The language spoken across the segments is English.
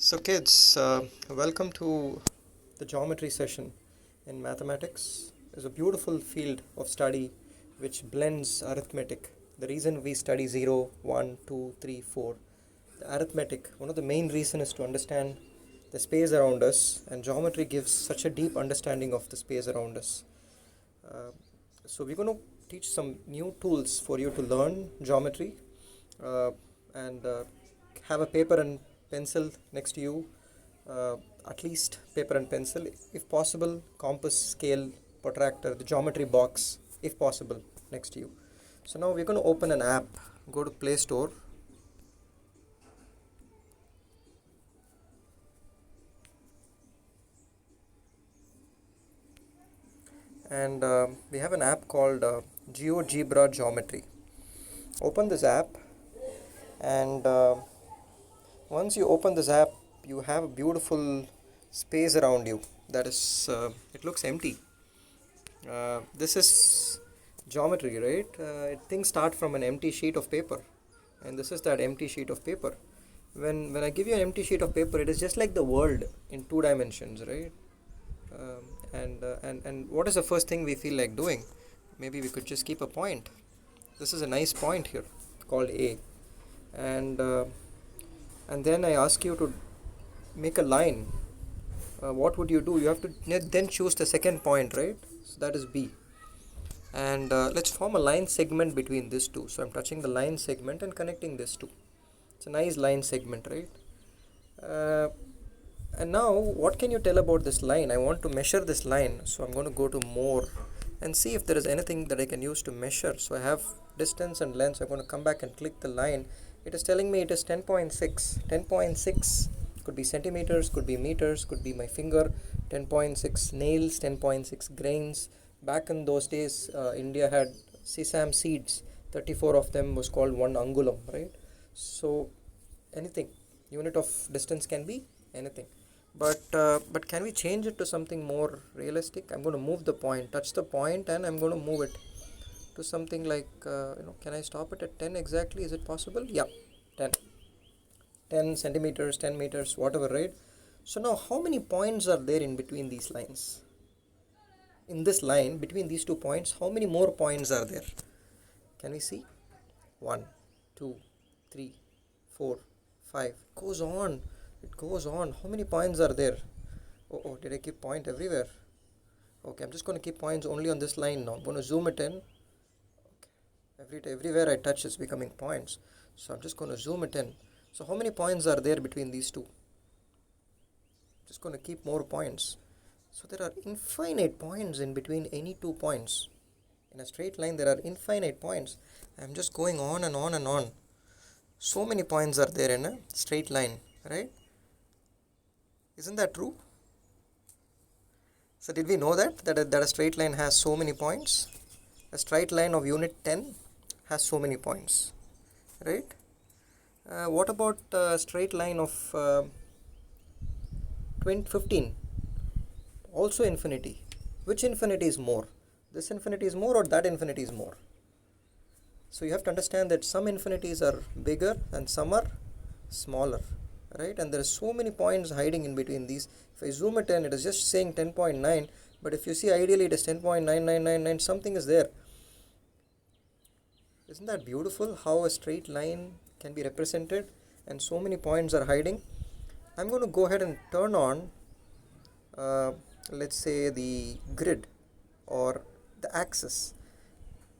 So kids, welcome to the geometry session in mathematics. It's a beautiful field of study which blends arithmetic. The reason we study 0, 1, 2, 3, 4, the arithmetic, one of the main reasons is to understand the space around us, and geometry gives such a deep understanding of the space around us. Uh, so we're going to teach some new tools for you to learn geometry uh, and have a paper and pencil next to you, uh, at least paper and pencil, if possible, compass, scale, protractor, the geometry box, if possible, next to you. So now we're going to open an app. Go to Play Store. And we have an app called GeoGebra Geometry. Open this app, and once you open this app, you have a beautiful space around you. That is, it looks empty. This is geometry, right? Things start from an empty sheet of paper, and this is that empty sheet of paper. When I give you an empty sheet of paper, it is just like the world in two dimensions, right? And what is the first thing we feel like doing? Maybe we could just keep a point. This is a nice point here called A, and and then I ask you to make a line. What would you do? You have to then choose the second point, right? So that is B. And let's form a line segment between these two. So I'm touching the line segment and connecting these two. It's a nice line segment, right? And now what can you tell about this line? I want to measure this line, so I'm going to go to more and see if there is anything that I can use to measure. So I have distance and length. So I'm going to come back and click the line. It is telling me it is 10.6. 10.6 could be centimeters, could be meters, could be my finger. 10.6 nails, 10.6 grains. Back in those days, India had sesame seeds. 34 of them was called 1 angulam, right? So anything, unit of distance can be anything. But can we change it to something more realistic? I'm going to move the point, touch the point, and I'm going to move it to something like, can I stop it at 10 exactly? Is it possible? Yeah, 10. 10 centimeters, 10 meters, whatever, right? So now how many points are there in between these lines? In this line, between these 2 points, how many more points are there? Can we see? 1, 2, 3, 4, 5. Goes on. It goes on. How many points are there? Oh, did I keep point everywhere? Okay, I'm just going to keep points only on this line now. I'm going to zoom it in. Okay. Everywhere I touch is becoming points. So I'm just going to zoom it in. So how many points are there between these two? Just going to keep more points. So there are infinite points in between any 2 points. In a straight line, there are infinite points. I'm just going on and on and on. So many points are there in a straight line, right? Isn't that true? So did we know that a straight line has so many points? A straight line of unit 10 has so many points, right? What about a straight line of 15? Also infinity. Which infinity is more? This infinity is more or that infinity is more? So you have to understand that some infinities are bigger and some are smaller, right? And there are so many points hiding in between these. If I zoom it in, it is just saying 10.9, but if you see ideally it is 10.9999, something is there. Isn't that beautiful how a straight line can be represented and so many points are hiding? I'm going to go ahead and turn on let's say the grid or the axis,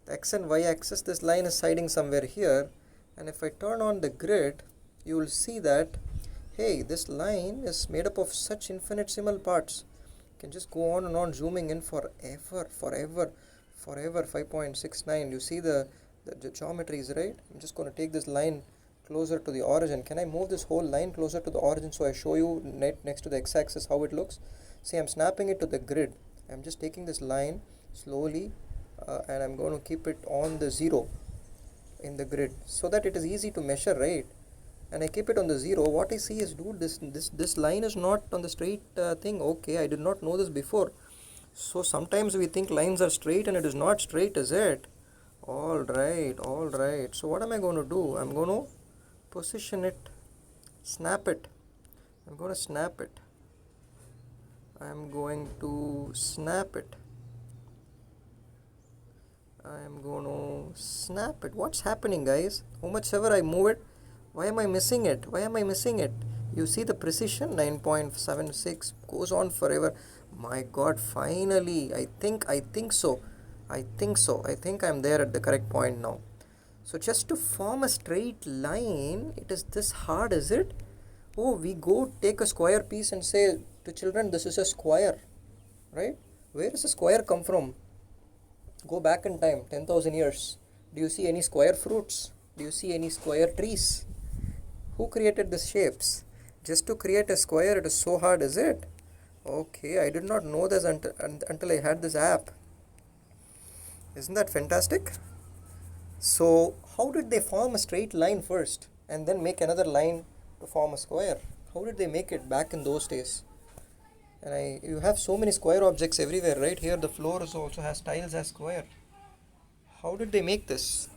the x and y axis. This line is hiding somewhere here, and if I turn on the grid, you will see that, hey, this line is made up of such infinitesimal parts. You can just go on and on zooming in forever. 5.69. You see the geometry is right. I'm just going to take this line closer to the origin. Can I move this whole line closer to the origin so I show you next to the x-axis how it looks? See, I'm snapping it to the grid. I'm just taking this line slowly and I'm going to keep it on the 0 in the grid so that it is easy to measure, right? And I keep it on the 0. What I see is, dude, this line is not on the straight thing. Okay, I did not know this before. So sometimes we think lines are straight and it is not straight, is it? All right. So what am I going to do? I'm going to position it, snap it I'm going to snap it. I'm going to snap it. I'm going to snap it. What's happening, guys? How much ever I move it, why am I missing it? Why am I missing it? You see the precision, 9.76 goes on forever. My God, finally, I think so. I think I'm there at the correct point now. So just to form a straight line, it is this hard, is it? Oh, we go take a square piece and say to children, this is a square, right? Where does a square come from? Go back in time, 10,000 years. Do you see any square fruits? Do you see any square trees? Who created these shapes? Just to create a square, it is so hard, is it? Okay, I did not know this until I had this app. Isn't that fantastic? So, how did they form a straight line first and then make another line to form a square? How did they make it back in those days? And you have so many square objects everywhere, right? Here the floor also has tiles as square. How did they make this?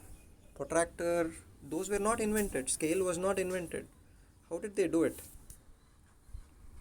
Protractor, those were not invented. Scale was not invented. How did they do it?